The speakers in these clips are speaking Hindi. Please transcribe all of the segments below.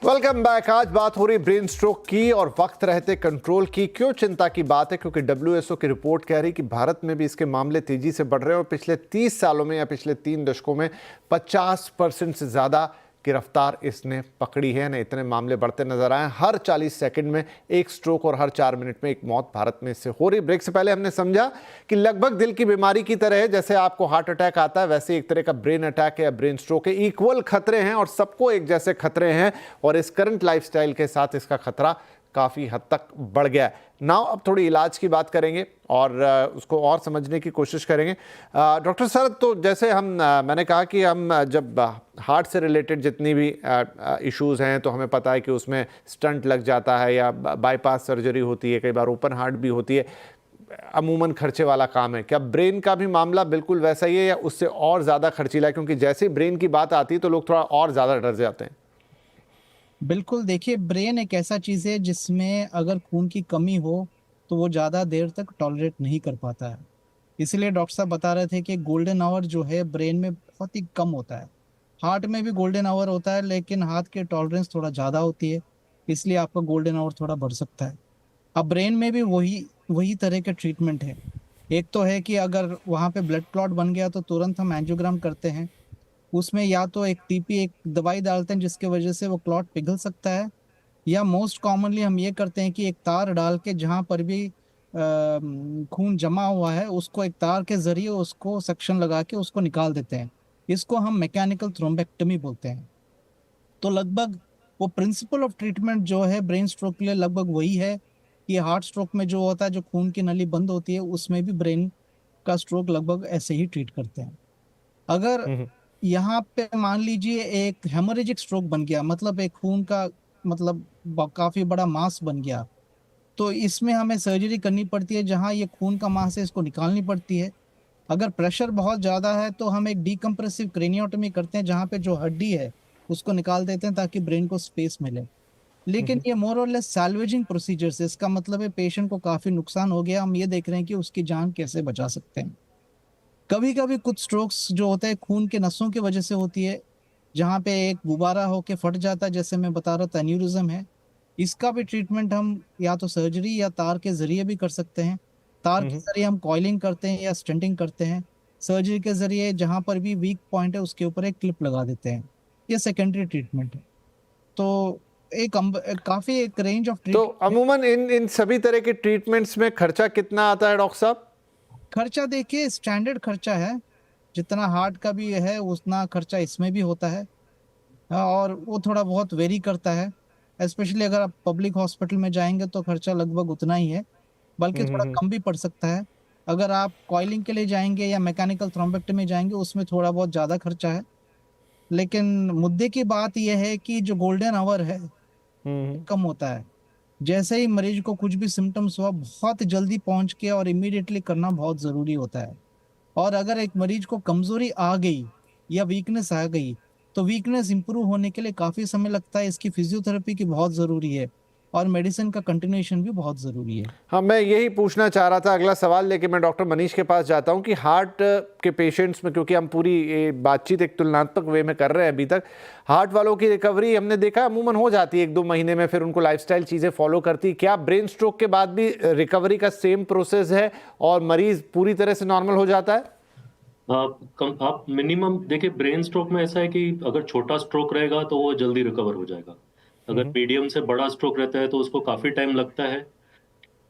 Welcome back. आज बात हो रही ब्रेन स्ट्रोक की और वक्त रहते कंट्रोल की। क्यों चिंता की बात है? क्योंकि डब्ल्यूएचओ की रिपोर्ट कह रही कि भारत में भी इसके मामले तेजी से बढ़ रहे हैं और पिछले 30 सालों में या पिछले 3 दशकों में 50% से ज़्यादा गिरफ्तार इसने पकड़ी है। न इतने मामले बढ़ते नजर आए। हर 40 सेकंड में एक स्ट्रोक और हर 4 मिनट में एक मौत भारत में इससे हो रही। ब्रेक से पहले हमने समझा कि लगभग दिल की बीमारी की तरह है, जैसे आपको हार्ट अटैक आता है वैसे एक तरह का ब्रेन अटैक या ब्रेन स्ट्रोक है। इक्वल खतरे हैं और सबको एक जैसे खतरे हैं और इस करंट लाइफस्टाइल के साथ इसका खतरा काफ़ी हद तक बढ़ गया है। नाउ अब थोड़ी इलाज की बात करेंगे और उसको और समझने की कोशिश करेंगे। डॉक्टर सर, तो जैसे मैंने कहा कि हम जब हार्ट से रिलेटेड जितनी भी इश्यूज़ हैं तो हमें पता है कि उसमें स्टंट लग जाता है या बाईपास सर्जरी होती है, कई बार ओपन हार्ट भी होती है। अमूमन खर्चे वाला काम है। क्या ब्रेन का भी मामला बिल्कुल वैसा ही है या उससे और ज़्यादा खर्चीला है? क्योंकि जैसे ही ब्रेन की बात आती है तो लोग थोड़ा और ज़्यादा डर जाते हैं। बिल्कुल, देखिए ब्रेन एक ऐसा चीज़ है जिसमें अगर खून की कमी हो तो वो ज़्यादा देर तक टॉलरेट नहीं कर पाता है। इसीलिए डॉक्टर साहब बता रहे थे कि गोल्डन आवर जो है ब्रेन में बहुत ही कम होता है। हार्ट में भी गोल्डन आवर होता है लेकिन हार्ट की टॉलरेंस थोड़ा ज़्यादा होती है, इसलिए आपका गोल्डन आवर थोड़ा बढ़ सकता है। अब ब्रेन में भी वही वही तरह के ट्रीटमेंट है। एक तो है कि अगर वहाँ पे ब्लड क्लॉट बन गया तो तुरंत हम एंजियोग्राम करते हैं। उसमें या तो एक टीपी एक दवाई डालते हैं जिसकी वजह से वो क्लॉट पिघल सकता है, या मोस्ट कॉमनली हम ये करते हैं कि एक तार डाल के जहां पर भी खून जमा हुआ है उसको एक तार के जरिए उसको सक्शन लगा के उसको निकाल देते हैं। इसको हम मैकेनिकल थ्रोम्बेक्टमी बोलते हैं। तो लगभग वो प्रिंसिपल ऑफ ट्रीटमेंट जो है ब्रेन स्ट्रोक के लिए लगभग वही है कि हार्ट स्ट्रोक में जो होता है, जो खून की नली बंद होती है, उसमें भी ब्रेन का स्ट्रोक लगभग ऐसे ही ट्रीट करते हैं। अगर यहाँ पे मान लीजिए एक हेमोरेजिक स्ट्रोक बन गया, मतलब एक खून का मतलब काफी बड़ा मास बन गया, तो इसमें हमें सर्जरी करनी पड़ती है। जहाँ ये खून का मास है इसको निकालनी पड़ती है। अगर प्रेशर बहुत ज्यादा है तो हम एक डीकम्प्रेसिव क्रेनियोटमी करते हैं जहाँ पे जो हड्डी है उसको निकाल देते हैं ताकि ब्रेन को स्पेस मिले। लेकिन ये मोर और लेस सैल्वेजिंग प्रोसीजर्स, इसका मतलब है पेशेंट को काफी नुकसान हो गया, हम ये देख रहे हैं कि उसकी जान कैसे बचा सकते हैं। कभी कभी कुछ स्ट्रोक्स जो होते हैं खून के नसों की वजह से होती है, जहाँ पे एक गुब्बारा होके फट जाता है, जैसे मैं बता रहा था एन्यूरिज्म है। इसका भी ट्रीटमेंट हम या तो सर्जरी या तार के जरिए भी कर सकते हैं। तार के जरिए हम कॉइलिंग करते हैं या स्टेंटिंग करते हैं। सर्जरी के जरिए जहाँ पर भी वीक पॉइंट है उसके ऊपर एक क्लिप लगा देते हैं। ये सेकेंडरी ट्रीटमेंट है। तो काफी एक रेंज ऑफ तो ट्रीटमेंट है। अमूमन इन इन सभी तरह के ट्रीटमेंट्स में खर्चा कितना आता है डॉक्टर साहब? खर्चा देखिए स्टैंडर्ड खर्चा है, जितना हार्ट का भी है उतना खर्चा इसमें भी होता है। हाँ, और वो थोड़ा बहुत वेरी करता है। स्पेशली अगर आप पब्लिक हॉस्पिटल में जाएंगे तो खर्चा लगभग उतना ही है, बल्कि थोड़ा कम भी पड़ सकता है। अगर आप कॉइलिंग के लिए जाएंगे या मैकेनिकल थ्रोम्बेक्टमी जाएंगे उसमें थोड़ा बहुत ज़्यादा खर्चा है। लेकिन मुद्दे की बात यह है कि जो गोल्डन आवर है कम होता है। जैसे ही मरीज को कुछ भी सिम्टम्स हुआ बहुत जल्दी पहुंच के और इमीडिएटली करना बहुत ज़रूरी होता है। और अगर एक मरीज को कमजोरी आ गई या वीकनेस आ गई तो वीकनेस इंप्रूव होने के लिए काफी समय लगता है। इसकी फिजियोथेरेपी की बहुत जरूरी है और मेडिसिन का कंटिन्यूएशन भी बहुत जरूरी है। हाँ, मैं यही पूछना चाह रहा था अगला सवाल लेके मैं डॉक्टर मनीष के पास जाता हूँ कि हार्ट के पेशेंट्स में, क्योंकि हम पूरी ये बातचीत एक तुलनात्मक वे में कर रहे हैं अभी तक, हार्ट वालों की रिकवरी हमने देखा अमूमन हो जाती है 1-2 महीने में, फिर उनको लाइफस्टाइल चीज़ें फॉलो करती। क्या ब्रेन स्ट्रोक के बाद भी रिकवरी का सेम प्रोसेस है और मरीज पूरी तरह से नॉर्मल हो जाता है? आप मिनिमम देखिए, ब्रेन स्ट्रोक में ऐसा है कि अगर छोटा स्ट्रोक रहेगा तो वो जल्दी रिकवर हो जाएगा। अगर मीडियम से बड़ा स्ट्रोक रहता है तो उसको काफी टाइम लगता है।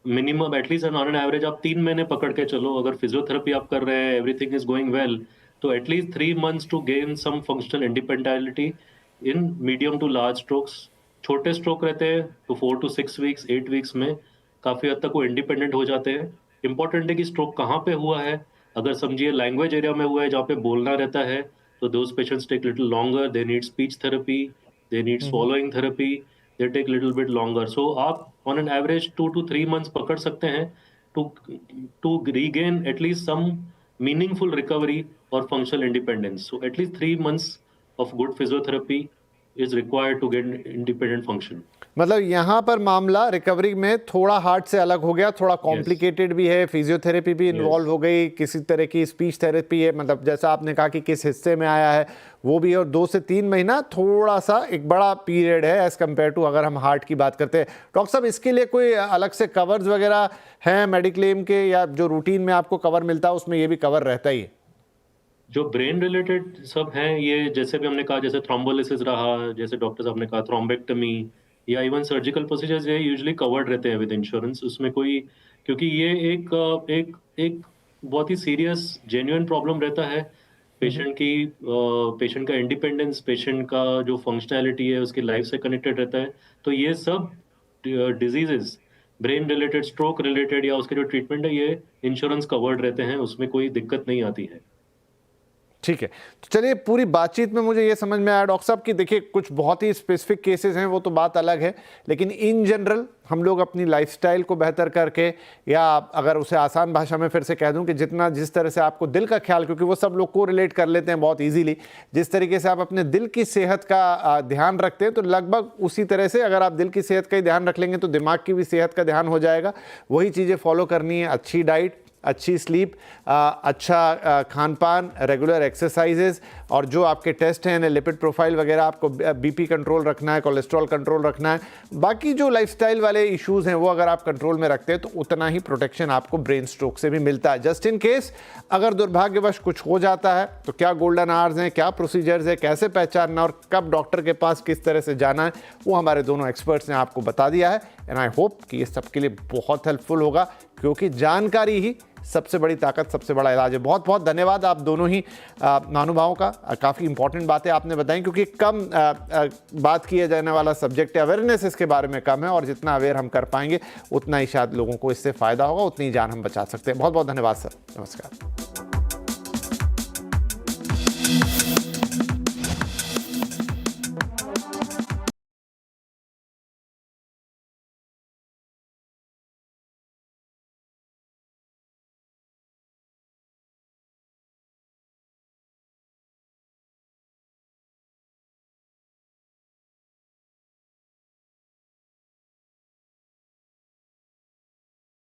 Minimum at least on an average आप 3 महीने पकड़ के चलो। अगर फिजियोथेरेपी आप कर रहे हैं, एवरीथिंग इज गोइंग वेल, तो at least 3 months to gain some functional independence in medium to large strokes. छोटे स्ट्रोक रहते हैं तो 4 to 6 वीक्स 8 वीक्स में काफी हद तक वो इंडिपेंडेंट हो जाते हैं। इंपॉर्टेंट है कि स्ट्रोक कहाँ पे हुआ है। अगर समझिए लैंग्वेज एरिया में हुआ है जहाँ पे बोलना रहता है, तो those patients take little longer, they need speech therapy, they need swallowing therapy, they take little bit longer. So आप on an average 2 to 3 months पकड़ सकते हैं to to regain at least some meaningful recovery or functional independence. So at least 3 months of good physiotherapy, is required to get independent function. मतलब यहाँ पर मामला रिकवरी में थोड़ा हार्ट से अलग हो गया, थोड़ा कॉम्प्लिकेटेड भी है, फिजियोथेरेपी भी इन्वॉल्व हो गई, किसी तरह की स्पीच थेरेपी है, मतलब जैसा आपने कहा कि किस हिस्से में आया है वो भी, और 2 से 3 महीना थोड़ा सा एक बड़ा पीरियड है एज़ कम्पेयर टू अगर हम हार्ट की बात करते हैं। डॉक्टर साहब, इसके लिए कोई अलग से कवर्स वगैरह हैं मेडिक्लेम के, या जो रूटीन में आपको कवर मिलता है उसमें ये भी कवर रहता ही है? जो ब्रेन रिलेटेड सब हैं, ये जैसे भी हमने कहा, जैसे थ्रोम्बोलिसिस रहा, जैसे डॉक्टर साहब ने कहा थ्रोम्बेक्टमी या इवन सर्जिकल प्रोसीजर्स, ये यूजुअली कवर्ड रहते हैं विद इंश्योरेंस। उसमें कोई, क्योंकि ये एक बहुत ही सीरियस जेन्युइन प्रॉब्लम रहता है पेशेंट का इंडिपेंडेंस, पेशेंट का जो फंक्शनैलिटी है उसकी लाइफ से कनेक्टेड रहता है। तो ये सब diseases, brain related, stroke related या उसके जो ट्रीटमेंट है, ये इंश्योरेंस कवर्ड रहते हैं, उसमें कोई दिक्कत नहीं आती है। ठीक है, तो चलिए पूरी बातचीत में मुझे ये समझ में आया डॉक्टर साहब कि देखिए कुछ बहुत ही स्पेसिफिक केसेस हैं, वो तो बात अलग है, लेकिन इन जनरल हम लोग अपनी लाइफस्टाइल को बेहतर करके, या अगर उसे आसान भाषा में फिर से कह दूं कि जितना जिस तरह से आपको दिल का ख्याल, क्योंकि वो सब लोग को रिलेट कर लेते हैं बहुत इजीली, जिस तरीके से आप अपने दिल की सेहत का ध्यान रखते हैं, तो लगभग उसी तरह से अगर आप दिल की सेहत का ही ध्यान रख लेंगे तो दिमाग की भी सेहत का ध्यान हो जाएगा। वही चीज़ें फॉलो करनी है, अच्छी डाइट, अच्छी स्लीप, अच्छा खान पान, रेगुलर एक्सरसाइजेज, और जो आपके टेस्ट हैं, लिपिड प्रोफाइल वगैरह, आपको बीपी कंट्रोल रखना है, कोलेस्ट्रॉल कंट्रोल रखना है, बाकी जो लाइफस्टाइल वाले इश्यूज़ हैं वो अगर आप कंट्रोल में रखते हैं तो उतना ही प्रोटेक्शन आपको ब्रेन स्ट्रोक से भी मिलता है। जस्ट इन केस अगर दुर्भाग्यवश कुछ हो जाता है तो क्या गोल्डन आवर्स हैं, क्या प्रोसीजर्स है, कैसे पहचानना और कब डॉक्टर के पास किस तरह से जाना है, वो हमारे दोनों एक्सपर्ट्स ने आपको बता दिया है। एंड आई होप कि ये सबके लिए बहुत हेल्पफुल होगा, क्योंकि जानकारी ही सबसे बड़ी ताकत, सबसे बड़ा इलाज है। बहुत बहुत धन्यवाद आप दोनों ही महानुभावों का, काफ़ी इंपॉर्टेंट बातें आपने बताई, क्योंकि कम बात किया जाने वाला सब्जेक्ट है, अवेयरनेस इसके बारे में कम है, और जितना अवेयर हम कर पाएंगे उतना ही शायद लोगों को इससे फ़ायदा होगा, उतनी जान हम बचा सकते हैं। बहुत बहुत धन्यवाद सर, नमस्कार।